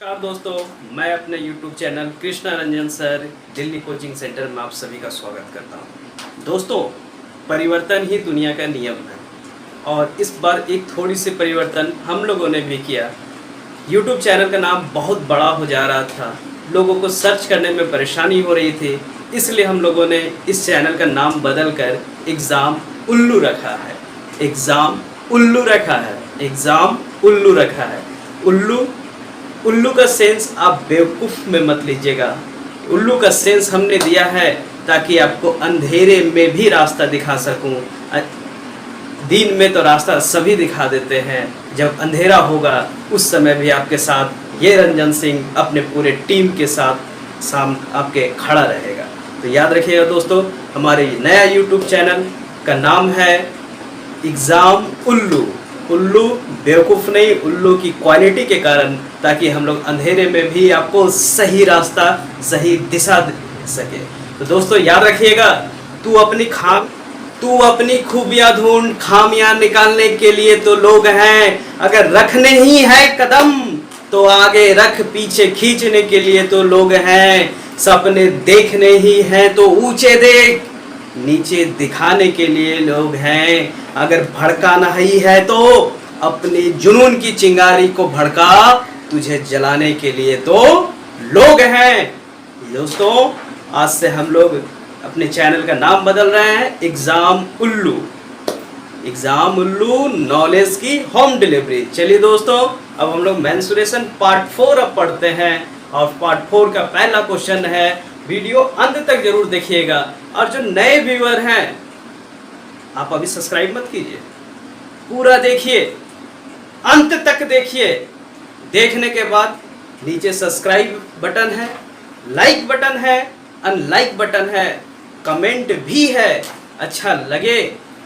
नमस्कार दोस्तों, मैं अपने YouTube channel Krishna Ranjan sir Delhi coaching centre में आप सभी का स्वागत करता हूं। दोस्तों, परिवर्तन ही दुनिया का नियम है और इस बार एक थोड़ी सी परिवर्तन हम लोगों ने भी किया। YouTube चैनल का नाम बहुत बड़ा हो जा रहा था, लोगों को सर्च करने में परेशानी हो रही थी, इसलिए हम लोगों ने इस चैनल का नाम बदल कर एग्ज़ाम उल्लू रखा है। एग्ज़ाम उल्लू रखा है। एग्ज़ाम उल्लू रखा है। उल्लू उल्लू का सेंस आप बेवकूफ़ में मत लीजिएगा। उल्लू का सेंस हमने दिया है ताकि आपको अंधेरे में भी रास्ता दिखा सकूं। दिन में तो रास्ता सभी दिखा देते हैं, जब अंधेरा होगा उस समय भी आपके साथ ये रंजन सिंह अपने पूरे टीम के साथ आपके खड़ा रहेगा। तो याद रखिएगा दोस्तों, हमारे नया यूट्यूब चैनल का नाम है एग्ज़ाम उल्लू। उल्लू बेवकूफ़ नहीं, उल्लू की क्वालिटी के कारण, ताकि हम लोग अंधेरे में भी आपको सही रास्ता, सही दिशा दे सके। तो दोस्तों याद रखिएगा, तू अपनी खूबियाँ ढूंढ, खामियां निकालने के लिए तो लोग हैं। अगर रखने ही है कदम तो आगे रख, पीछे खींचने के लिए तो लोग हैं। सपने देखने ही हैं तो ऊंचे देख, नीचे दिखाने के लिए लोग हैं। अगर भड़काना ही है तो अपनी जुनून की चिंगारी को भड़का, तुझे जलाने के लिए तो लोग हैं। दोस्तों, आज से हम लोग अपने चैनल का नाम बदल रहे हैं एग्ज़ाम उल्लू। एग्ज़ाम उल्लू, नॉलेज की होम डिलीवरी। चलिए दोस्तों, अब हम लोग मेंसुरेशन पार्ट 4 अब पढ़ते हैं और पार्ट 4 का पहला क्वेश्चन है। वीडियो अंत तक जरूर देखिएगा और जो नए व्यूअर हैं, आप अभी सब्सक्राइब मत कीजिए, पूरा देखिए, अंत तक देखिए। देखने के बाद नीचे सब्सक्राइब बटन है, लाइक बटन है, अनलाइक बटन है, कमेंट भी है। अच्छा लगे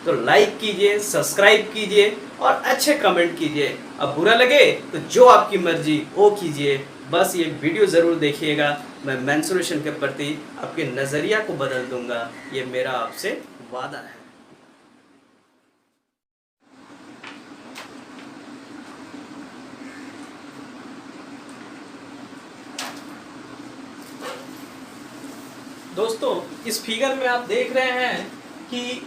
तो लाइक कीजिए, सब्सक्राइब कीजिए और अच्छे कमेंट कीजिए। अब बुरा लगे तो जो आपकी मर्जी वो कीजिए, बस ये वीडियो ज़रूर देखिएगा। मैं मेंसुरेशन के प्रति आपके नज़रिया को बदल दूंगा, ये मेरा आपसे वादा है। दोस्तों, इस फिगर में आप देख रहे हैं कि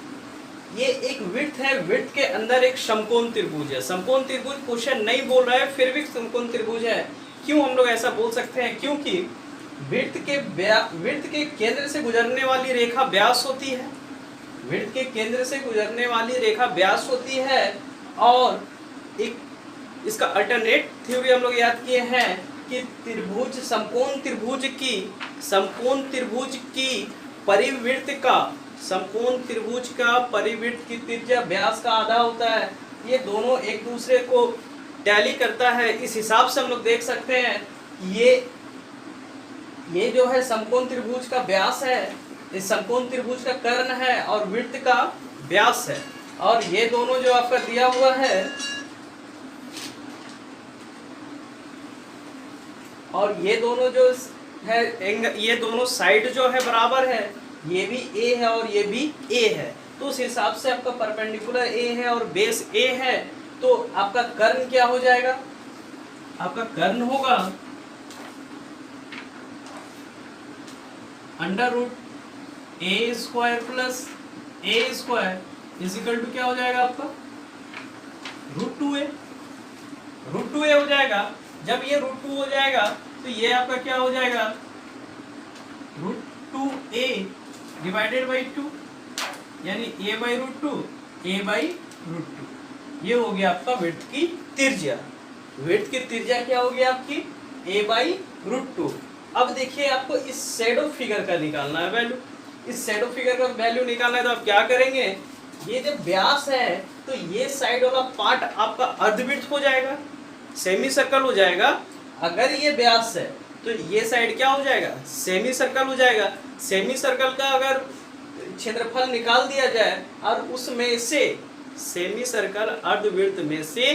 ये एक विड्थ है, विड्थ के अंदर एक समकोण त्रिभुज है। समकोण त्रिभुज क्वेश्चन नहीं बोल रहा है, फिर भी समकोण त्रिभुज है। क्यों हम लोग ऐसा बोल सकते हैं? क्योंकि विड्थ के केंद्र से गुजरने वाली रेखा व्यास होती है। विड्थ के केंद्र से गुजरने वाली रेखा व्यास होती है और एक इसका अल्टरनेट थ्योरी हम लोग याद किए हैं कि त्रिभुज, समकोण त्रिभुज की परिवृत्त का, समकोण त्रिभुज का परिवृत्त की त्रिज्या व्यास का आधा होता है। ये दोनों एक दूसरे को टैली करता है। इस हिसाब से हम लोग देख सकते हैं, ये जो है समकोण त्रिभुज का व्यास है, इस समकोण त्रिभुज का कर्ण है और वृत्त का व्यास है। और ये दोनों जो आपका दिया हुआ है, और ये दोनों जो है, ये दोनों साइड जो है बराबर है। ये भी ए है और ये भी ए है, तो उस हिसाब से आपका परपेंडिकुलर ए है और बेस ए है, तो आपका कर्ण क्या हो जाएगा? आपका कर्ण होगा under root A square plus A square equal to क्या हो जाएगा आपका? √2a। √2a हो जाएगा। जब ये √2 हो जाएगा तो ये आपका क्या हो जाएगा? √2a डिवाइडेड बाई 2, यानी a/√2, a/√2। ये हो गया आपका विड्थ की त्रिज्या। विड्थ की त्रिज्या क्या हो गया आपकी? a/√2। अब देखिए, आपको इस शैडो फिगर का निकालना है वैल्यू। इस शैडो फिगर का वैल्यू निकालना है तो आप क्या करेंगे? ये जब व्यास है तो ये साइड वाला पार्ट आपका अर्धवृत्त हो जाएगा, सेमी सर्कल हो जाएगा। अगर ये व्यास है तो ये साइड क्या हो जाएगा? सेमी सर्कल हो जाएगा। सेमी सर्कल का अगर क्षेत्रफल निकाल दिया जाए और उसमें से सेमी सर्कल अर्धवृत्त में से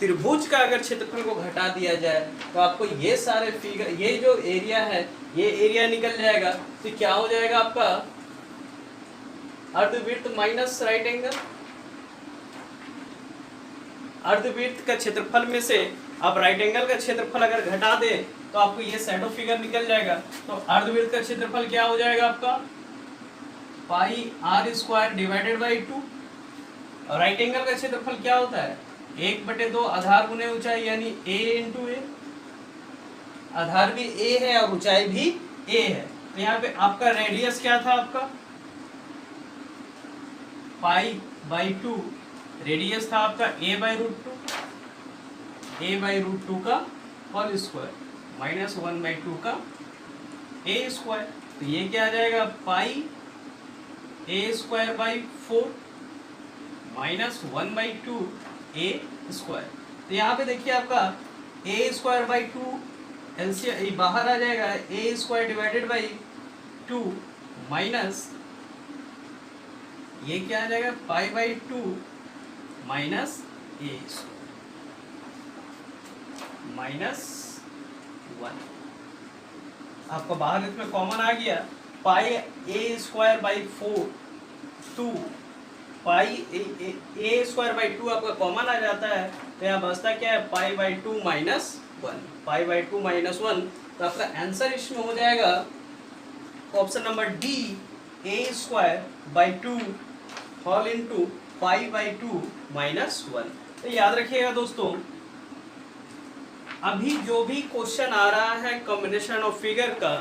त्रिभुज का अगर क्षेत्रफल को घटा दिया जाए तो आपको ये सारे फिगर, ये जो एरिया है, ये एरिया निकल जाएगा। तो क्या हो जाएगा आपका? अर्धवृत्त माइनस राइट एंगल। अर्धवृत्त का क्षेत्रफल में से आप राइट एंगल का क्षेत्रफल अगर घटा दे तो आपको ये सेट ऑफ फिगर निकल जाएगा। तो अर्धवृत्त का क्षेत्रफल क्या हो जाएगा आपका, पाई आर स्क्वायर डिवाइडेड बाई 2। और राइट एंगल का क्षेत्रफल क्या होता है, 1/2 आधार गुने ऊंचाई, यानी a इंटू ए। आधार भी a है और ऊंचाई भी a है। तो यहाँ पे आपका रेडियस क्या था, आपका पाई बाई 2, रेडियस था आपका a/√2, a/√2 का होल स्क्वायर माइनस 1/2 का a स्क्वायर। तो ये क्या आ जाएगा, पाई a²/4 माइनस 1/2 a स्क्वायर। तो यहाँ पे देखिए आपका a²/2 एलसीएम बाहर आ जाएगा, a² डिवाइडेड बाई 2 माइनस ये क्या आ जाएगा, पाई/2 माइनस a माइनस 1। आपका बाहर इसमें कॉमन आ गया, पाई a²/4 2 पाई a²/2 आपका कॉमन आ जाता है। तो यहाँ बचता क्या है, पाई/2 माइनस 1, पाई/2 माइनस 1। तो आपका आंसर इसमें हो जाएगा option number D, a²/2 whole into पाई/2 माइनस 1। तो याद रखिएगा दोस्तों, अभी जो भी क्वेश्चन आ रहा है कॉम्बिनेशन ऑफ फिगर का,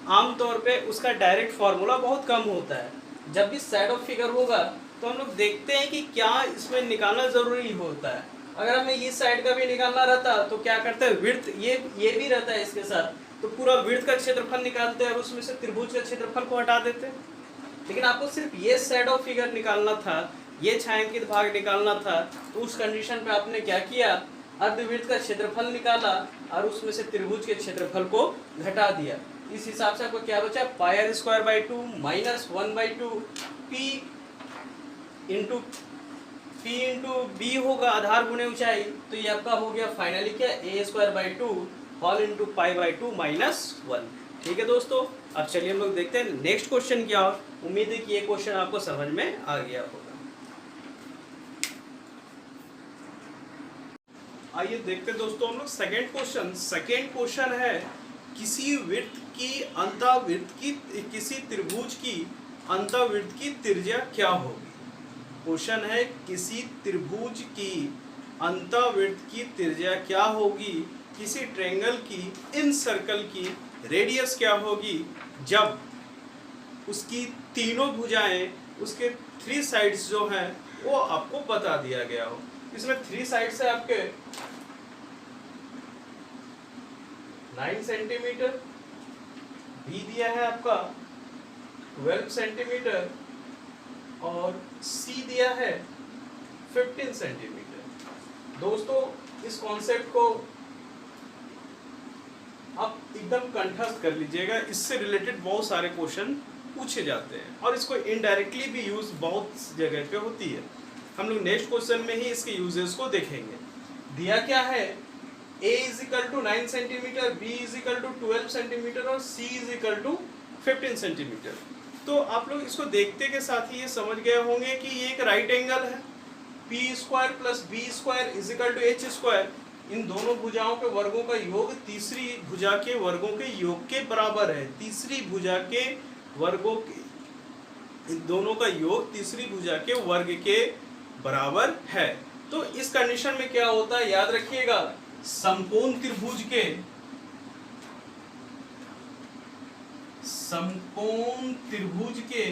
आमतौर पे उसका डायरेक्ट फॉर्मूला बहुत कम होता है। जब भी सेट ऑफ फिगर होगा तो हम लोग देखते हैं कि क्या इसमें निकालना जरूरी होता है। अगर हमें इस साइड का भी निकालना रहता तो क्या करते हैं, विड्थ ये भी रहता है इसके साथ, तो पूरा विड्थ का क्षेत्रफल निकालते हैं और उसमें से त्रिभुज का क्षेत्रफल को हटा देते हैं। लेकिन आपको सिर्फ ये सेट ऑफ फिगर निकालना था, ये छायांकित भाग निकालना था, तो उस कंडीशन पे आपने क्या किया, अर्धवृत्त का क्षेत्रफल निकाला और उसमें से त्रिभुज के क्षेत्रफल को घटा दिया। इस हिसाब से आपको क्या बचा, πr²/2 minus 1/2 p into B होगा, आधार गुणे ऊंचाई। तो ये आपका हो गया फाइनली क्या, a²/2 होल इंटू पाई/2 माइनस 1। ठीक है दोस्तों, अब चलिए हम लोग देखते हैं नेक्स्ट क्वेश्चन क्या हो। उम्मीद है कि ये क्वेश्चन आपको समझ में आ गया होगा। आइए देखते हैं दोस्तों हम लोग सेकेंड क्वेश्चन है, किसी वृत्त की अंतःवृत्त की, किसी त्रिभुज की अंतःवृत्त की त्रिज्या क्या होगी। क्वेश्चन है, किसी त्रिभुज की अंतःवृत्त की त्रिज्या क्या होगी, किसी ट्रायंगल की इन सर्कल की रेडियस क्या होगी जब उसकी तीनों भुजाएं, उसके 3 साइड्स जो हैं वो आपको बता दिया गया हो। इसमें 3 साइड्स है आपके 9 सेंटीमीटर, बी दिया है आपका 12 सेंटीमीटर और सी दिया है 15 सेंटीमीटर। दोस्तों इस कॉन्सेप्ट को आप एकदम कंठस्थ कर लीजिएगा, इससे रिलेटेड बहुत सारे क्वेश्चन पूछे जाते हैं और इसको इनडायरेक्टली भी यूज बहुत जगह पे होती है। हम लोग नेक्स्ट क्वेश्चन में ही इसके यूजेस को देखेंगे। दिया क्या है, a = 9 सेंटीमीटर, b = 12 सेंटीमीटर और c = 15 सेंटीमीटर। तो आप लोग इसको देखते के साथ ही ये समझ गए होंगे कि ये एक राइट एंगल है, p² + b² = h²। इन दोनों भुजाओं के वर्गों का योग तीसरी भुजा के वर्गों के योग के बराबर है। तीसरी भुजा के वर्गों के, इन दोनों का योग तीसरी भुजा के वर्ग के बराबर है। तो इस कंडीशन में क्या होता है, याद रखिएगा, समकोण त्रिभुज के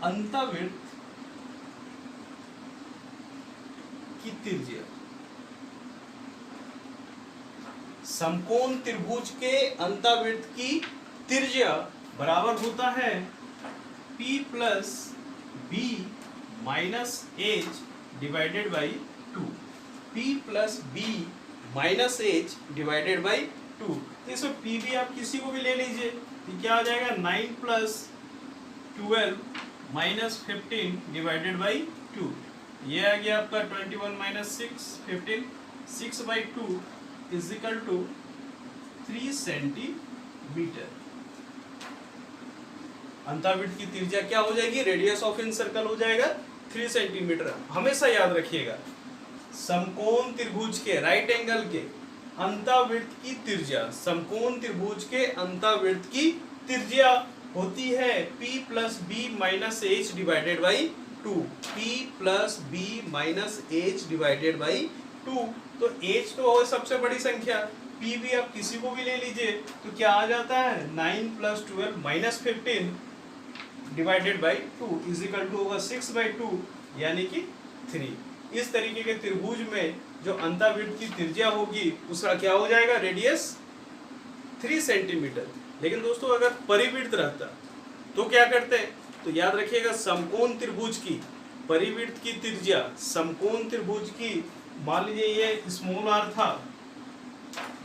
अंतःवृत्त की त्रिज्या, समकोण त्रिभुज के अंतःवृत्त की त्रिज्या बराबर होता है p + b - h divided by 2। p + b - h divided by 2। तो इसमें p भी आप किसी को भी ले लीजिए, तो क्या आ जाएगा, 9 + 12 - 15 डिवाइडेड बाई 2। ये आ गया आपका 21 - 6 15, 6/2 = 3 सेंटीमीटर। अंतःवृत्त की त्रिज्या क्या हो जाएगी, रेडियस ऑफ इन सर्कल हो जाएगा 3 सेंटीमीटर। हमेशा याद रखिएगा, समकोण त्रिभुज के, राइट एंगल के अंतःवृत्त की त्रिज्या, समकोण त्रिभुज के अंतःवृत्त की त्रिज्या होती है P plus B minus H divided by 2, P plus B minus H divided by 2। तो h तो है सबसे बड़ी संख्या, P भी आप किसी को भी ले लीजिए, तो क्या आ जाता है 9 plus 12 minus 15 divided by 2 is equal to होगा 6/2 यानी कि 3। इस तरीके के त्रिभुज में जो अंतःवृत्त की त्रिज्या होगी उसका क्या हो जाएगा, रेडियस 3 सेंटीमीटर। लेकिन दोस्तों अगर परिवृत्त रहता तो क्या करते हैं, तो याद रखिएगा समकोण त्रिभुज की परिवृत्त की त्रिज्या, समकोण त्रिभुज की मान लीजिए ये स्मॉल r था,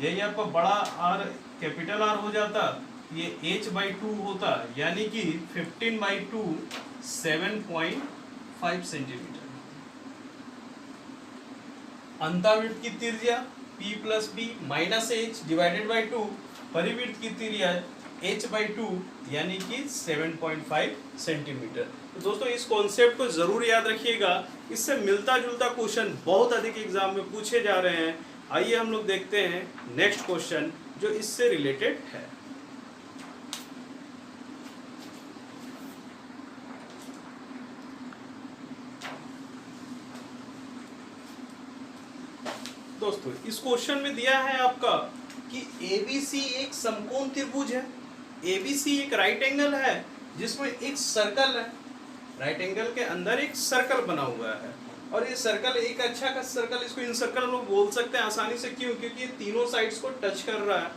यही आपका बड़ा R कैपिटल R हो जाता, ये h/2 होता, यानी कि 15/2 7.5 सेंटीमीटर। अंतःवृत्त की त्रिज्या P plus B minus H divided by 2, परिवृत्त की त्रिज्या h/2 यानी कि 7.5 सेंटीमीटर। तो दोस्तों इस कॉन्सेप्ट को जरूर याद रखिएगा, इससे मिलता जुलता क्वेश्चन बहुत अधिक एग्जाम में पूछे जा रहे हैं। आइए हम लोग देखते हैं नेक्स्ट क्वेश्चन जो इससे रिलेटेड है। दोस्तों इस क्वेश्चन में दिया है आपका कि ABC एक समकोण त्रिभुज है, ABC एक राइट एंगल है जिसमें एक सर्कल है, राइट एंगल के अंदर एक सर्कल बना हुआ है, और ये सर्कल एक अच्छा का सर्कल, इसको इनसर्कल लोग बोल सकते हैं आसानी से। क्यों? क्योंकि ये तीनों साइड्स को टच कर रहा है।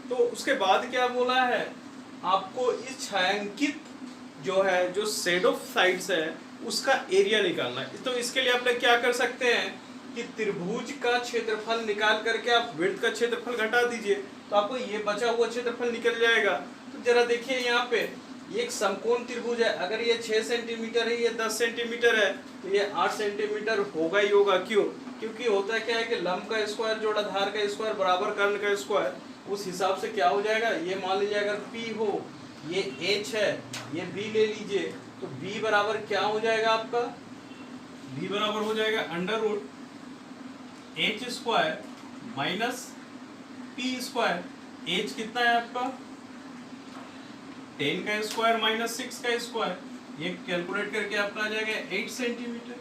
तो उसके बाद क्या बोला है, आपको इस छायांकित जो है, जो शेड ऑफ साइड्स है, उसका एरिया निकालना है। तो इसके लिए आप लोग क्या कर सकते हैं कि त्रिभुज का क्षेत्रफल निकाल करके आप वृत्त का क्षेत्रफल घटा दीजिए, तो आपको ये बचा हुआ क्षेत्रफल निकल जाएगा। तो जरा देखिए यहाँ पे ये एक समकोण त्रिभुज है, अगर ये 6 सेंटीमीटर है, ये 10 सेंटीमीटर है, तो ये 8 सेंटीमीटर होगा ही होगा। क्यों? क्योंकि होता क्या है कि लंब का स्क्वायर जोड़ा धार का स्क्वायर बराबर कर्ण का स्क्वायर, उस हिसाब से क्या हो जाएगा, ये मान लीजिए अगर P हो, ये H है, ये B ले लीजिए, तो B बराबर क्या हो जाएगा आपका, B बराबर हो जाएगा under root H square minus P square. H कितना है आपका 10 का स्क्वायर माइनस 6 का स्क्वायर, ये कैलकुलेट करके आपका आ जाएगा 8 सेंटीमीटर,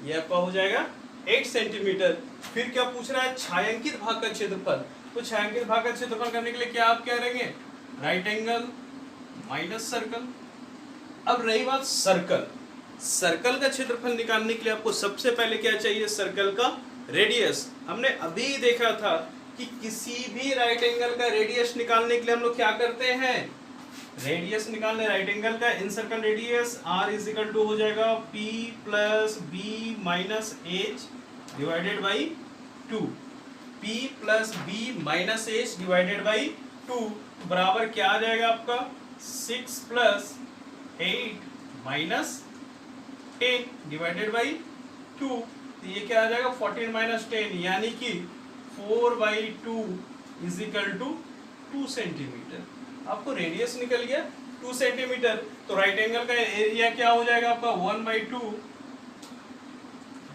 ये आपका हो जाएगा 8 सेंटीमीटर। फिर क्या पूछ रहा है, छायांकित भाग का क्षेत्रफल। तो छायांकित भाग का क्षेत्रफल करने के लिए क्या आप क्या करेंगे, राइट एंगल माइनस सर्कल। अब रही बात सर्कल, सर्कल का क्षेत्रफल निकालने के लिए आपको सबसे पहले क्या चाहिए, सर्कल का रेडियस। हमने अभी देखा था कि किसी भी राइट एंगल का रेडियस निकालने के लिए हम लोग क्या करते हैं, रेडियस निकालने राइट एंगल का, in circle radius r is equal to हो जाएगा P plus B minus H divided by 2, P plus B minus H divided by 2 बराबर क्या आ जाएगा आपका 6 प्लस 8 माइनस 10 डिवाइडेड बाई 2, तो ये क्या आ जाएगा 14 माइनस 10 यानी कि 4/2 इज इक्वल टू 2 सेंटीमीटर। आपको रेडियस निकल गया 2 सेंटीमीटर, तो राइट एंगल का एरिया क्या हो जाएगा आपका 1/2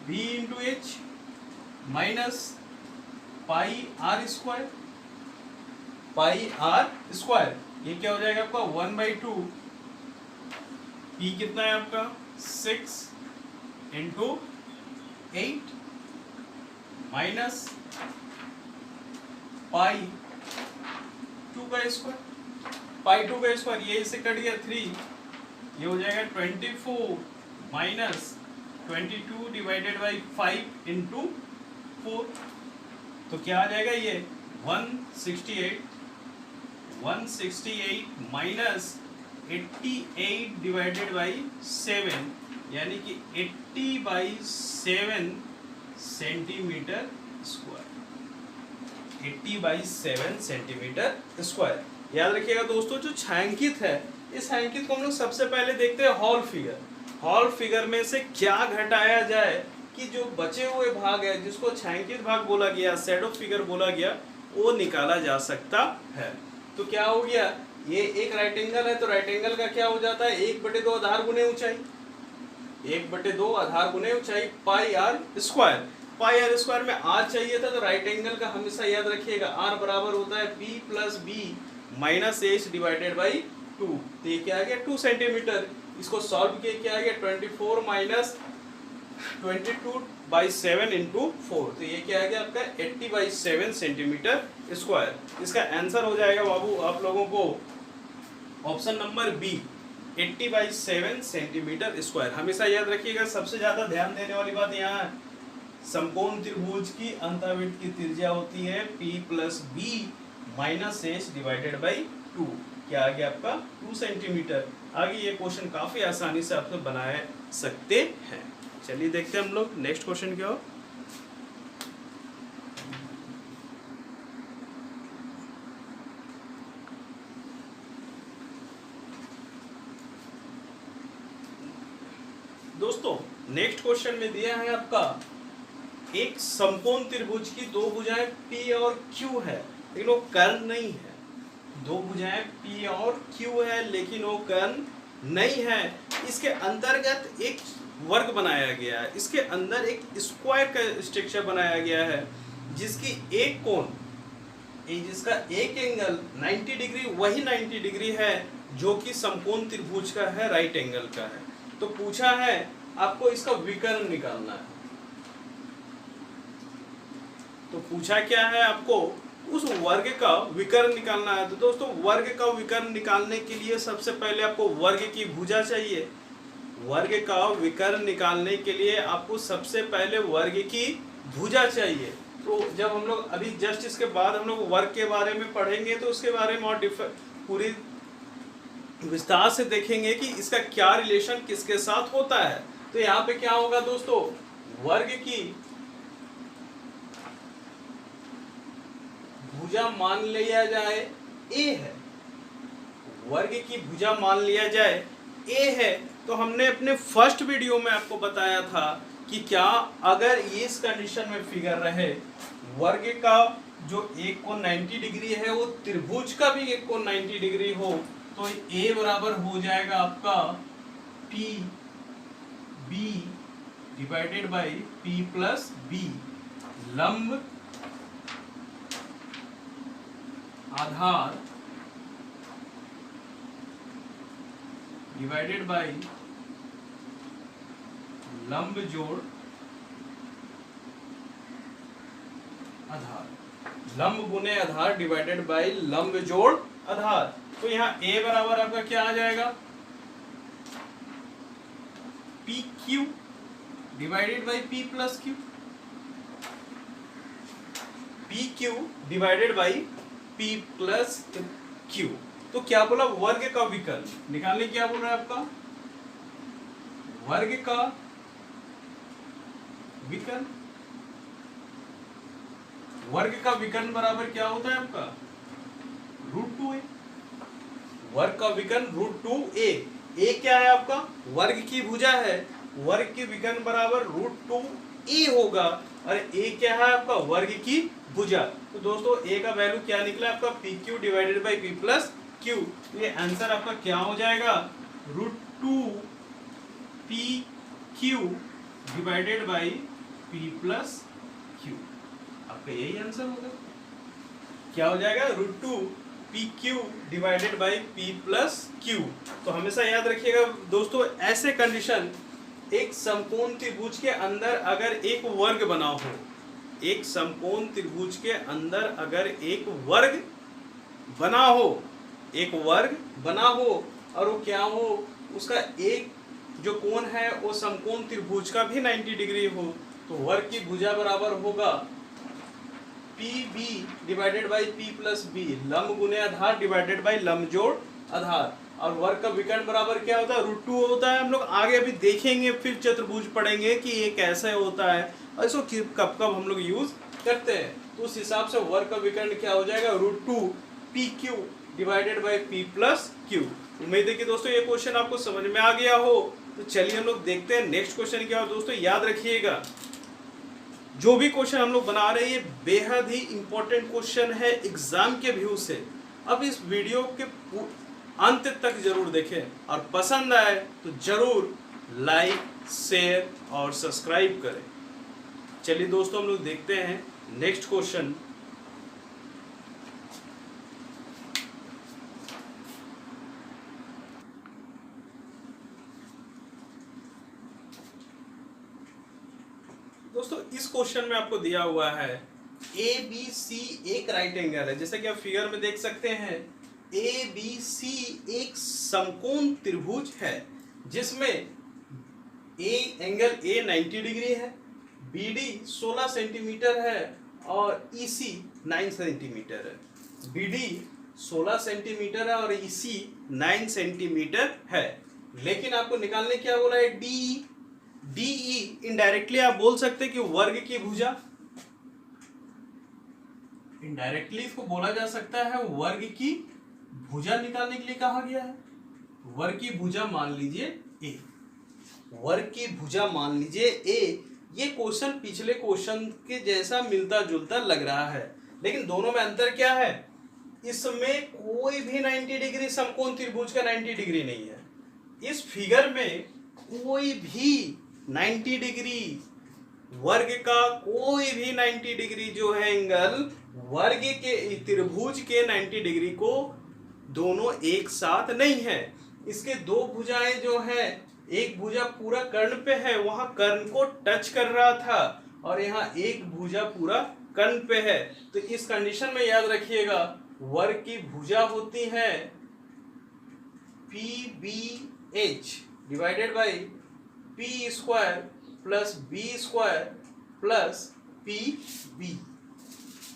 b into H minus pi R square, pi R square, ये क्या हो जाएगा आपका 1/2 p कितना है आपका 6 इंटू 8 माइनस पाई 2 का स्क्वायर, पाई 2 का स्क्वायर, ये इससे कट गया 3, ये हो जाएगा 24 माइनस 22 डिवाइडेड बाई 5 इंटू 4, तो क्या आ जाएगा ये 168 माइनस 88 डिवाइडेड बाई 7 यानी कि 80/7 सेंटीमीटर स्क्वायर, 80/7 सेंटीमीटर स्क्वायर। याद रखिएगा दोस्तों, जो छायांकित है, इस छायांकित को हम लोग सबसे पहले देखते हैं हॉल फिगर। हॉल फिगर में से क्या घटाया जाए कि जो बचे हुए भाग है, जिसको छायांकित भाग बोला गया, शैडो फिगर बोला गया, वो निकाला जा सकता है। तो क्या हो गया, ये एक राइट एंगल है, तो राइट एंगल का क्या हो जाता है 1/2 आधार गुने ऊंचाई, 1/2 आधार गुने ऊंचाई pi R square. Pi R square में आर चाहिए था, तो राइट एंगल का हमेशा याद रखिएगा आर बराबर होता है P plus B minus H divided by 2। तो ये क्या आ गया 2 सेंटीमीटर। इसको सॉल्व किए क्या आ गया 24 माइनस 22/7 इंटू 4। तो ये क्या आ गया आपका 80/7 सेंटीमीटर स्क्वायर। इसका आंसर हो जाएगा बाबू आप लोगों को option number B 80/7 centimetre square. हमेशा याद रखिएगा, सबसे ज्यादा ध्यान देने वाली बात यहाँ समकोण त्रिभुज की अंतःवृत्त की त्रिज्या होती है P plus B minus H divided by 2। क्या आ गया आपका 2 सेंटीमीटर। आगे ये क्वेश्चन काफी आसानी से आप लोग बना सकते हैं। चलिए देखते हैं हम लोग नेक्स्ट क्वेश्चन क्या हो। दोस्तों नेक्स्ट क्वेश्चन में दिया है आपका एक समकोण त्रिभुज की दो भुजाएं P और Q है लेकिन वो कर्ण नहीं है। दो भुजाएं P और Q है लेकिन वो कर्ण नहीं है। इसके अंतर्गत एक वर्ग बनाया गया है, इसके अंदर एक स्क्वायर का स्ट्रक्चर बनाया गया है जिसकी एक कोण जिसका एक एंगल 90 डिग्री वही 90 डिग्री है जो कि समकोण त्रिभुज का है, राइट एंगल का है। तो पूछा है आपको इसका विकर्ण निकालना है। तो पूछा क्या है आपको उस वर्ग का विकर्ण निकालना है। तो दोस्तों वर्ग का विकर्ण निकालने के लिए सबसे पहले आपको वर्ग की भुजा चाहिए। वर्ग का विकर्ण निकालने के लिए आपको सबसे पहले वर्ग की भुजा चाहिए। तो जब हम लोग अभी जस्ट इसके बाद हम लोग वर्ग के बारे में पढ़ेंगे तो उसके बारे में और पूरी विस्तार से देखेंगे कि इसका क्या रिलेशन किसके साथ होता है। तो यहाँ पे क्या होगा दोस्तों, वर्ग की भुजा मान लिया जाए ए है, वर्ग की भुजा मान लिया जाए ए है। तो हमने अपने फर्स्ट वीडियो में आपको बताया था कि क्या अगर इस कंडीशन में फिगर रहे वर्ग का जो एक कोण 90 डिग्री है वो त्रिभुज का भी एक कोण 90 डिग्री हो तो ए बराबर हो जाएगा आपका P B divided by P plus B. लंब आधार डिवाइडेड बाई लंब जोड़ आधार। लंब गुने आधार डिवाइडेड बाई लंब जोड़ आधार। तो यहाँ a बराबर आपका क्या आ जाएगा P Q divided by P plus Q. P Q divided by P plus Q. तो क्या बोला वर्ग का विकर्ण निकालने क्या बोल रहा है आपका वर्ग का विकर्ण। वर्ग का विकर्ण बराबर क्या होता है आपका √2a। वर्ग का विकर्ण √2a। ए क्या है आपका वर्ग की भुजा है, वर्ग की विकर्ण बराबर √2a होगा। और ए क्या है आपका वर्ग की भुजा। तो दोस्तों ए का वैल्यू क्या निकला आपका P Q divided by P plus Q. ये आंसर आपका क्या हो जाएगा √2 P Q divided by P plus Q. आपका यही आंसर होगा। क्या हो जाएगा √2 P Q divided by P plus Q. तो हमेशा याद रखिएगा दोस्तों ऐसे कंडीशन एक समकोण त्रिभुज के अंदर अगर एक वर्ग बना हो, एक समकोण त्रिभुज के अंदर अगर एक वर्ग बना हो, एक वर्ग बना हो और वो क्या हो उसका एक जो कोण है वो समकोण त्रिभुज का भी 90 डिग्री हो तो वर्ग की भुजा बराबर होगा P B divided by P plus B. लंब गुने आधार डिवाइडेड बाई लंब जोड़ आधार। और वर्ग का विकर्ण बराबर क्या होता है √2 होता है। हम लोग आगे अभी देखेंगे फिर चतुर्भुज पढ़ेंगे कि ये कैसे होता है और इसको कब कब हम लोग यूज करते हैं। तो उस हिसाब से वर्ग का विकर्ण क्या हो जाएगा √2 P Q divided by P plus Q. उम्मीद है कि दोस्तों ये क्वेश्चन आपको समझ में आ गया हो। तो चलिए हम लोग देखते हैं नेक्स्ट क्वेश्चन क्या हो। दोस्तों याद रखिएगा जो भी क्वेश्चन हम लोग बना रहे हैं ये बेहद ही इंपॉर्टेंट क्वेश्चन है एग्जाम के व्यू से। अब इस वीडियो के अंत तक जरूर देखें और पसंद आए तो जरूर लाइक शेयर और सब्सक्राइब करें। चलिए दोस्तों, हम लोग देखते हैं नेक्स्ट क्वेश्चन। दोस्तों, इस क्वेश्चन में आपको दिया हुआ है ए बी सी एक राइट एंगल है। जैसा कि आप फिगर में देख सकते हैं, ए बी सी एक समकोण त्रिभुज है जिसमें ए एंगल ए 90 डिग्री है, बी डी 16 सेंटीमीटर है और ई सी 9 सेंटीमीटर है। बी डी 16 सेंटीमीटर है और ई सी 9 सेंटीमीटर है। लेकिन आपको निकालने क्या बोला है, डी डीई। इनडायरेक्टली आप बोल सकते हैं कि वर्ग की भुजा, इनडायरेक्टली इसको बोला जा सकता है वर्ग की भुजा निकालने के लिए कहा गया है। वर्ग की भुजा मान लीजिए ए, वर्ग की भुजा मान लीजिए ए। ये क्वेश्चन पिछले क्वेश्चन के जैसा मिलता जुलता लग रहा है, लेकिन दोनों में अंतर क्या है, इसमें कोई भी 90 डिग्री समकोण त्रिभुज का 90 डिग्री नहीं है। इस फिगर में कोई भी 90 डिग्री वर्ग का कोई भी 90 डिग्री जो है एंगल वर्ग के त्रिभुज के 90 डिग्री को दोनों एक साथ नहीं है। इसके दो भुजाएं जो है, एक भुजा पूरा कर्ण पे है, वहां कर्ण को टच कर रहा था, और यहाँ एक भुजा पूरा कर्ण पे है। तो इस कंडीशन में याद रखिएगा वर्ग की भुजा होती है P B H divided by P square plus B square plus P B.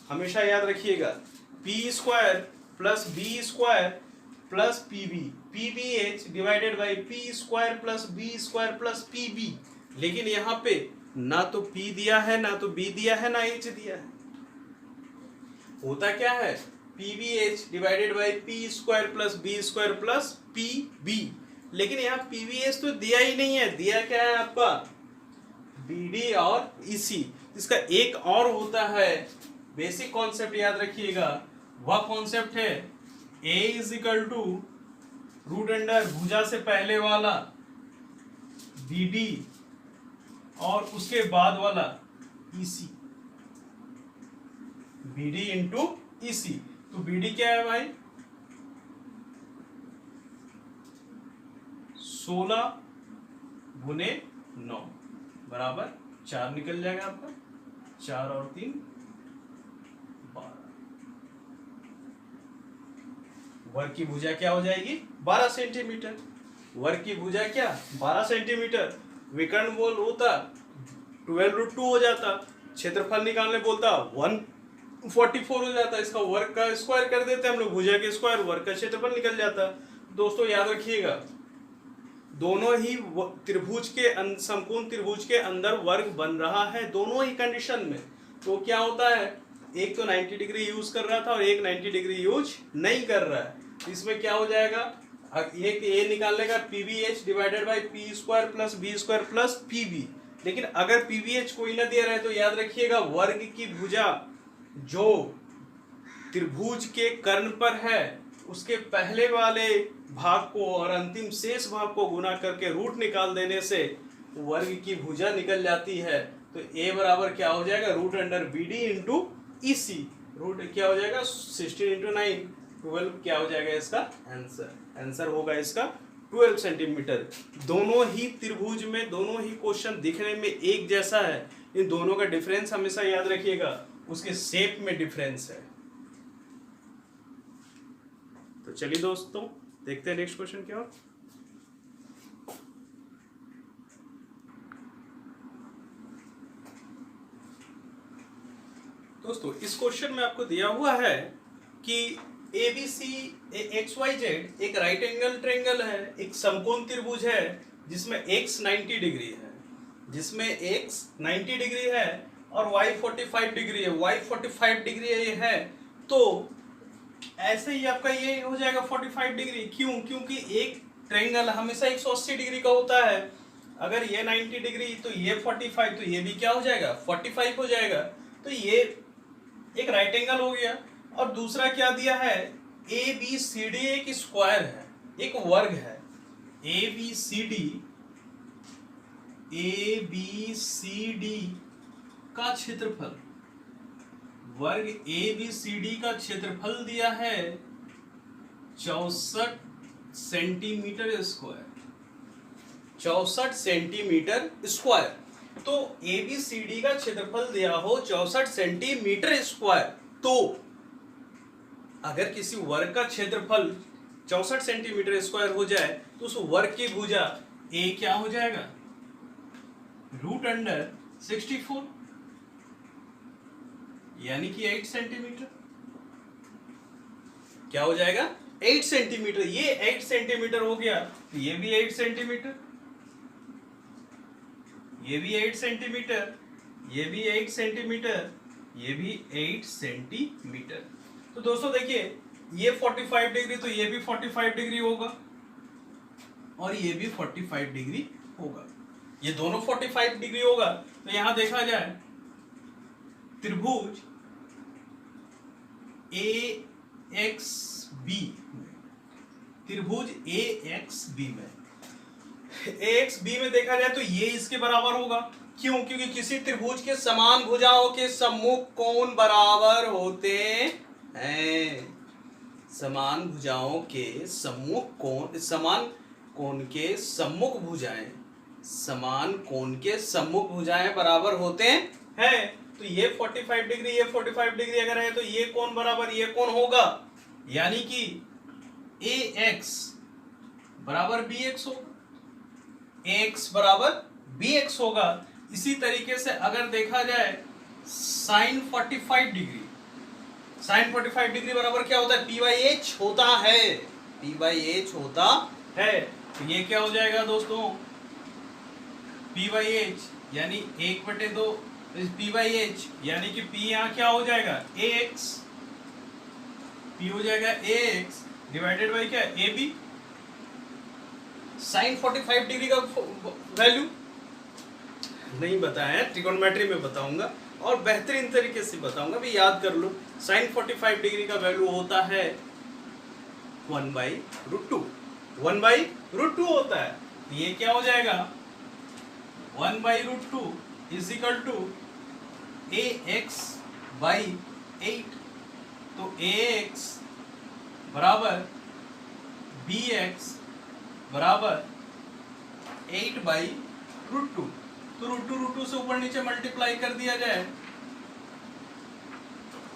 हमेशा याद रखिएगा P square plus B square plus P B, P B H divided by P square plus B square plus P B. लेकिन यहाँ पे ना तो P दिया है, ना तो बी दिया है, ना एच दिया है। होता क्या है, P B H divided by P square plus B square plus P B. लेकिन यहाँ पीवीएस तो दिया ही नहीं है। दिया क्या है आपका, बीडी और ईसी। इसका एक और होता है बेसिक कॉन्सेप्ट, याद रखिएगा। वह कॉन्सेप्ट है A is equal to root under भुजा से पहले वाला बीडी और उसके बाद वाला ईसी, बीडी इंटू ईसी। तो बीडी क्या है भाई, 16 गुने 9 बराबर 4 निकल जाएगा आपका। 4 और 3 12। वर्ग की भुजा क्या हो जाएगी, 12 सेंटीमीटर। वर्ग की भुजा क्या, 12 सेंटीमीटर। विकर्ण बोल होता 12√2 हो जाता। क्षेत्रफल निकालने बोलता 144 हो जाता। इसका वर्ग का स्क्वायर कर देते हम लोग, भुजा के स्क्वायर, वर्ग का क्षेत्रफल निकल जाता। दोस्तों याद रखिएगा दोनों ही त्रिभुज के समकोण त्रिभुज के अंदर वर्ग बन रहा है दोनों ही कंडीशन में। तो क्या होता है, एक तो 90 डिग्री यूज कर रहा था और एक 90 डिग्री यूज नहीं कर रहा है। इसमें क्या हो जाएगा, एक ए निकालने का P B H divided by P square plus B square plus P B. लेकिन अगर पी बी एच कोई ना दे रहा है तो याद रखिएगा वर्ग की भुजा जो त्रिभुज के कर्ण पर है उसके पहले वाले भाग को और अंतिम शेष भाग को गुना करके रूट निकाल देने से वर्ग की भुजा निकल जाती है। तो ए बराबर क्या हो जाएगा, root under B D into E C. Root क्या हो जाएगा, 16 इंटू 9 12। क्या हो जाएगा इसका आंसर, आंसर होगा इसका 12 सेंटीमीटर। दोनों ही त्रिभुज में दोनों ही क्वेश्चन दिखने में एक जैसा है, इन दोनों का डिफरेंस हमेशा याद रखिएगा, उसके शेप में डिफरेंस है। तो चलिए दोस्तों देखते हैं नेक्स्ट क्वेश्चन क्या हो। दोस्तों इस क्वेश्चन में आपको दिया हुआ है कि A B C X Y Z एक राइट एंगल ट्रायंगल है, एक समकोण त्रिभुज है जिसमें x 90 डिग्री है, जिसमें x 90 डिग्री है और y 45 डिग्री है। y 45 डिग्री है तो ऐसे ही आपका ये हो जाएगा 45 डिग्री। क्यों, क्योंकि एक ट्रायंगल हमेशा 180 डिग्री का होता है। अगर ये 90 डिग्री तो ये 45, तो ये भी क्या हो जाएगा 45 हो जाएगा। तो ये एक राइट एंगल हो गया। और दूसरा क्या दिया है, ए बी सी डी एक स्क्वायर है, एक वर्ग है। A B C D A B C D का क्षेत्रफल, वर्ग ए बी सी डी का क्षेत्रफल दिया है 64 सेंटीमीटर स्क्वायर। 64 centimetre square. तो ए बी सी डी का क्षेत्रफल दिया हो 64 सेंटीमीटर स्क्वायर, तो अगर किसी वर्ग का क्षेत्रफल 64 सेंटीमीटर स्क्वायर हो जाए तो उस वर्ग की भुजा ए क्या हो जाएगा, √64 यानी कि 8 सेंटीमीटर। क्या हो जाएगा, 8 सेंटीमीटर। ये 8 सेंटीमीटर हो गया, तो ये भी 8 सेंटीमीटर, ये भी 8 सेंटीमीटर, ये भी 8 सेंटीमीटर, ये भी 8 सेंटीमीटर। तो दोस्तों देखिए, ये 45 डिग्री, तो ये भी 45 डिग्री होगा और ये भी 45 डिग्री होगा। ये दोनों 45 डिग्री होगा। तो यहां देखा जाए त्रिभुज ए एक्स बी, त्रिभुज ए एक्स बी में, एक्स बी में देखा जाए तो ये इसके बराबर होगा। क्यों? क्योंकि किसी त्रिभुज के समान भुजाओं के सम्मुख कोण बराबर होते हैं। समान भुजाओं के सम्मुख कोण, समान कोण के सम्मुख भुजाएं, समान कोण के सम्मुख भुजाएं बराबर होते हैं। तो ये 45 डिग्री, ये 45 डिग्री अगर है तो ये कोण बराबर ये कोण होगा, यानी कि ए एक्स बराबर बी एक्स होगा, एक्स बराबर बी एक्स होगा। इसी तरीके से अगर देखा जाए साइन 45 डिग्री, साइन 45 डिग्री बराबर क्या होता है, पी बाई एच होता है, पी बाई एच होता है। तो ये क्या हो जाएगा दोस्तों, पी बाई एच यानी 1/2 पी बाई एच, यानी कि पी यहाँ क्या हो जाएगा, ए एक्स, पी हो जाएगा ए एक्स डिवाइडेड बाई क्या, ए बी। साइन 45 डिग्री का वैल्यू नहीं बताया, ट्रिगोनोमेट्री में बताऊंगा और बेहतरीन तरीके से बताऊंगा, भी याद कर लो। साइन 45 डिग्री का वैल्यू होता है 1/√2, 1/√2 होता है। ये क्या हो जाएगा, 1/√2 is equal to A X by 8। तो ए एक्स बराबर बी एक्स बराबर 8/√2। तो √2 से ऊपर नीचे मल्टीप्लाई कर दिया जाए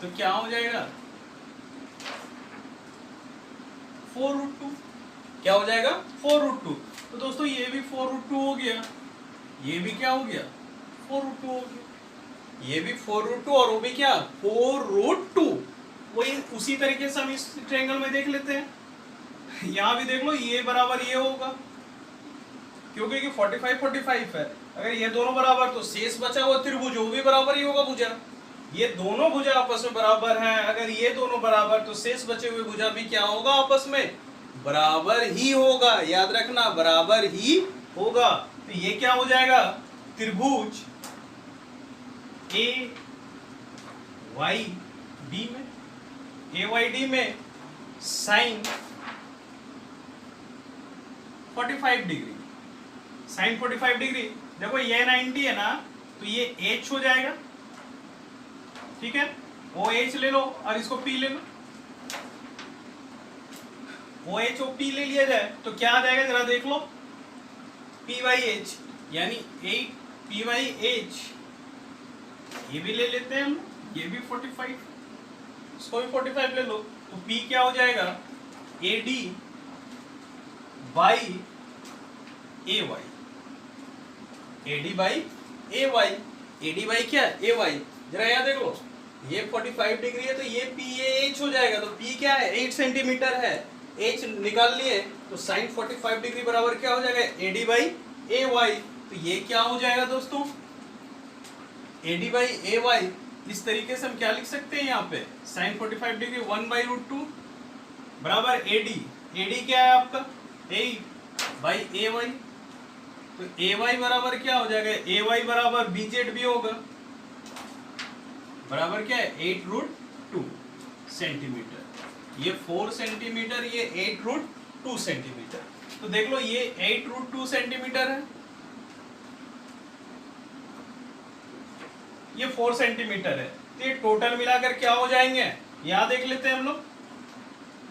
तो क्या हो जाएगा, 4√2। क्या हो जाएगा, 4√2। तो दोस्तों ये भी 4√2 हो गया, ये भी क्या हो गया, 4√2 हो गया, ये भी 4√2 और वो भी क्या, 4√2। वही उसी तरीके से हम इस ट्रायंगल में देख लेते हैं। यहां भी देख लो, ये बराबर ये होगा क्योंकि 45 है। अगर ये दोनों बराबर तो शेष बचा हुआ त्रिभुज वो भी बराबर ही होगा भुजा। ये दोनों भुजा आपस में बराबर हैं, अगर ये दोनों बराबर तो शेष बचे हुए भुजा भी क्या होगा, आपस में बराबर ही होगा। याद रखना, बराबर ही होगा। तो ये क्या हो जाएगा, त्रिभुज ए वाई डी में, ए वाई डी में साइन 45 डिग्री, साइन 45 डिग्री। देखो ये 90 है ना, तो ये h हो जाएगा, ठीक है। ओ एच ले लो और इसको पी ले लो, ओ एच ओ पी ले लिया जाए तो क्या आ जाएगा, जरा देख लो, पी बाई एच यानी 8 पी बाई एच। ये भी ले लेते हैं हम, ये भी 45, इसको भी 45 ले लो। तो पी क्या हो जाएगा, A D by A Y, A D by A Y, A D by क्या, ए वाई। जरा यहाँ देख लो, ये 45 डिग्री है तो ये पी ए एच हो जाएगा। तो पी क्या है, 8 सेंटीमीटर है, एच निकाल लिए तो साइन 45 डिग्री बराबर क्या हो जाएगा, A D by A Y. तो ये क्या हो जाएगा दोस्तों, A D by A Y. इस तरीके से हम क्या लिख सकते हैं, यहाँ पे साइन 45 डिग्री 1/√2 बराबर ए डी क्या है आपका, 8 बाई ए वाई। तो ए वाई बराबर क्या हो जाएगा, ए वाई बराबर बी जेड भी होगा, बराबर क्या है 8√2 सेंटीमीटर। ये 4 सेंटीमीटर, ये 8√2 सेंटीमीटर। तो देख लो ये 8√2 सेंटीमीटर है ये 4 सेंटीमीटर है, तो ये टोटल मिलाकर क्या हो जाएंगे, यहाँ देख लेते हैं हम लोग।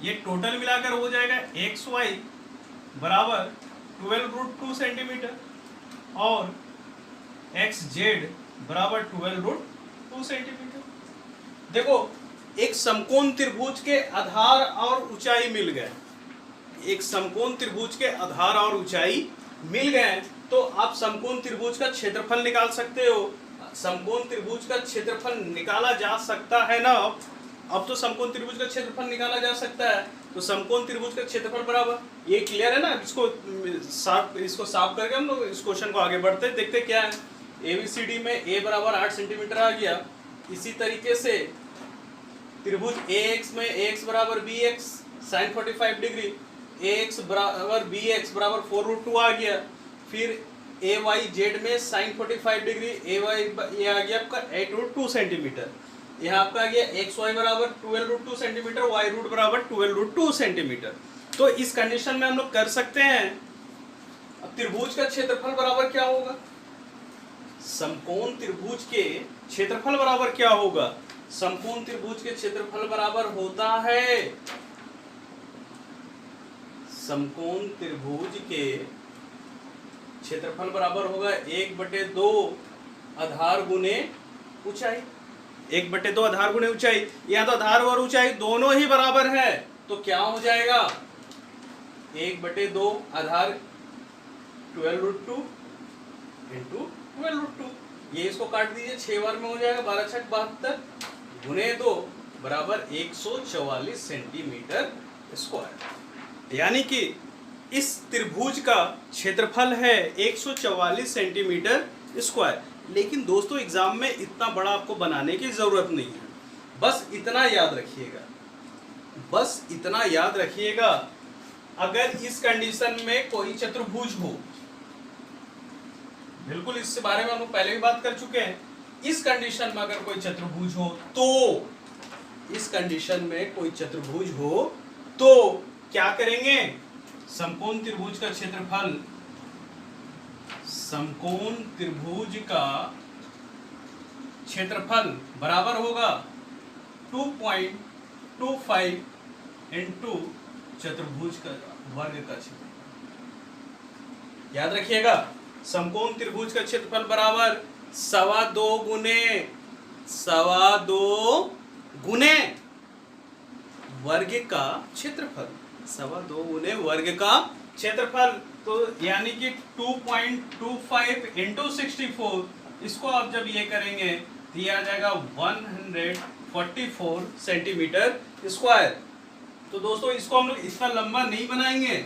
ये टोटल मिलाकर हो जाएगा XY बराबर 12√2 सेंटीमीटर और XZ बराबर 12√2 सेंटीमीटर। देखो एक समकोण त्रिभुज के आधार और ऊंचाई मिल गए, एक समकोण त्रिभुज के आधार और ऊंचाई मिल गए, तो आप समकोण त्रिभुज का क्षेत्रफल निकाल सकते हो। समकोण त्रिभुज का क्षेत्रफल निकाला जा सकता है ना, अब तो समकोण त्रिभुज का क्षेत्रफल निकाला जा सकता है। तो समकोण त्रिभुज का क्षेत्रफल बराबर, ये क्लियर है ना। इसको साफ करके हम लोग इस क्वेश्चन को आगे बढ़ते हैं, देखते क्या है। ABCD में A बराबर 8 सेंटीमीटर आ गया। इसी तरीके से त्रिभुज AX में AX बराबर BX sin 45 डिग्री, AX बराबर BX बराबर 4√2 आ गया। फिर AYZ में sin 45 डिग्री, ये आ गया आपका 8√2 सेंटीमीटर। यहाँ आपका आ गया XY बराबर 12√2 सेंटीमीटर, Y रूट बराबर 12√2 सेंटीमीटर। तो इस कंडीशन में हम लोग कर सकते हैं। अब त्रिभुज का क्षेत्रफल बराबर क्या होगा, समकोण त्रिभुज के क्षेत्रफल बराबर क्या होगा, समकोण त्रिभुज के क्षेत्रफल बराबर होता है, समकोण त्रिभुज के क्षेत्रफल बराबर होगा 1/2 आधार गुने ऊंचाई। 1/2 आधार गुने ऊंचाई, यहाँ तो आधार और ऊंचाई दोनों ही बराबर है, तो क्या हो जाएगा 1/2 आधार 12√2 इंटू 12√2, ये इसको काट दीजिए 6 बार में हो जाएगा 12 छक 72 गुने 2 बराबर 144 सेंटीमीटर स्क्वायर। यानी कि इस त्रिभुज का क्षेत्रफल है 144 सेंटीमीटर स्क्वायर। लेकिन दोस्तों एग्जाम में इतना बड़ा आपको बनाने की जरूरत नहीं है, बस इतना याद रखिएगा, बस इतना याद रखिएगा, अगर इस कंडीशन में कोई चतुर्भुज हो, बिल्कुल इसके बारे में हम लोग पहले भी बात कर चुके हैं। इस कंडीशन में अगर कोई चतुर्भुज हो तो, इस कंडीशन में कोई चतुर्भुज हो तो क्या करेंगे, समकोण त्रिभुज का क्षेत्रफल, समकोण त्रिभुज का क्षेत्रफल बराबर होगा 2.25 इंटू चतुर्भुज का वर्ग का क्षेत्रफल। याद रखिएगा समकोण त्रिभुज का क्षेत्रफल बराबर 2.25 गुने वर्ग का क्षेत्रफल, 2.25 गुने वर्ग का क्षेत्रफल। तो यानी कि 2.25 इंटू 64, इसको आप जब ये करेंगे तो ये आ जाएगा 144 सेंटीमीटर स्क्वायर। तो दोस्तों इसको हम लोग इतना लंबा नहीं बनाएंगे,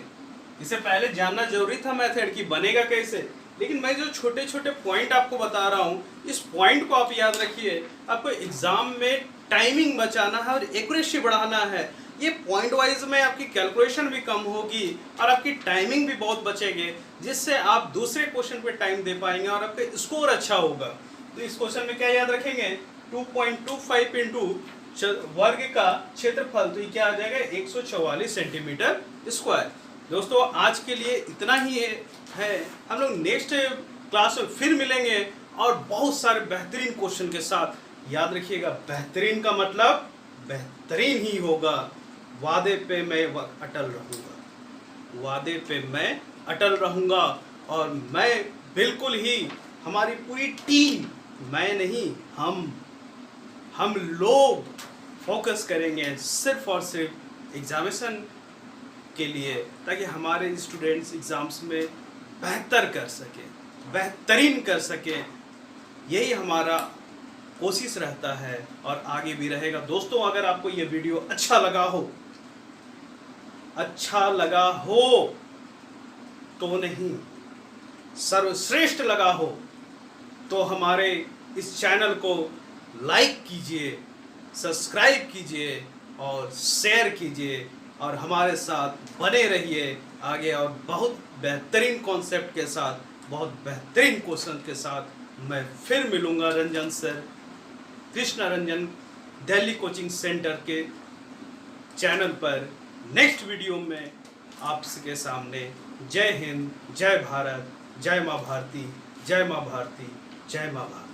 इसे पहले जानना जरूरी था मेथड की बनेगा कैसे। लेकिन मैं जो छोटे छोटे पॉइंट आपको बता रहा हूँ, इस पॉइंट को आप याद रखिए। आपको एग्जाम में टाइमिंग बचाना है और एक्यूरेसी बढ़ाना है। ये पॉइंट वाइज में आपकी कैलकुलेशन भी कम होगी और आपकी टाइमिंग भी बहुत बचेगी, जिससे आप दूसरे क्वेश्चन पे टाइम दे पाएंगे और आपका स्कोर अच्छा होगा। तो इस क्वेश्चन में क्या याद रखेंगे, 2.25 इंटू वर्ग का क्षेत्रफल, तो ये क्या आ जाएगा 144 सेंटीमीटर स्क्वायर। दोस्तों आज के लिए इतना ही है, हम लोग नेक्स्ट क्लास में फिर मिलेंगे और बहुत सारे बेहतरीन क्वेश्चन के साथ। याद रखिएगा बेहतरीन का मतलब बेहतरीन ही होगा। वादे पे मैं अटल रहूँगा, वादे पे मैं अटल रहूँगा और मैं बिल्कुल ही, हमारी पूरी टीम, मैं नहीं हम लोग फोकस करेंगे सिर्फ और सिर्फ एग्जामिनेशन के लिए, ताकि हमारे स्टूडेंट्स एग्जाम्स में बेहतर कर सकें, बेहतरीन कर सकें। यही हमारा कोशिश रहता है और आगे भी रहेगा। दोस्तों अगर आपको ये वीडियो अच्छा लगा हो तो नहीं, सर्वश्रेष्ठ लगा हो तो हमारे इस चैनल को लाइक कीजिए, सब्सक्राइब कीजिए और शेयर कीजिए और हमारे साथ बने रहिए आगे, और बहुत बेहतरीन कॉन्सेप्ट के साथ, बहुत बेहतरीन क्वेश्चन के साथ मैं फिर मिलूंगा Ranjan sir, Krishna Ranjan Delhi coaching centre के चैनल पर नेक्स्ट वीडियो में आपके सामने। जय हिंद, जय भारत, जय माँ भारती, जय माँ भारती, जय माँ भारती।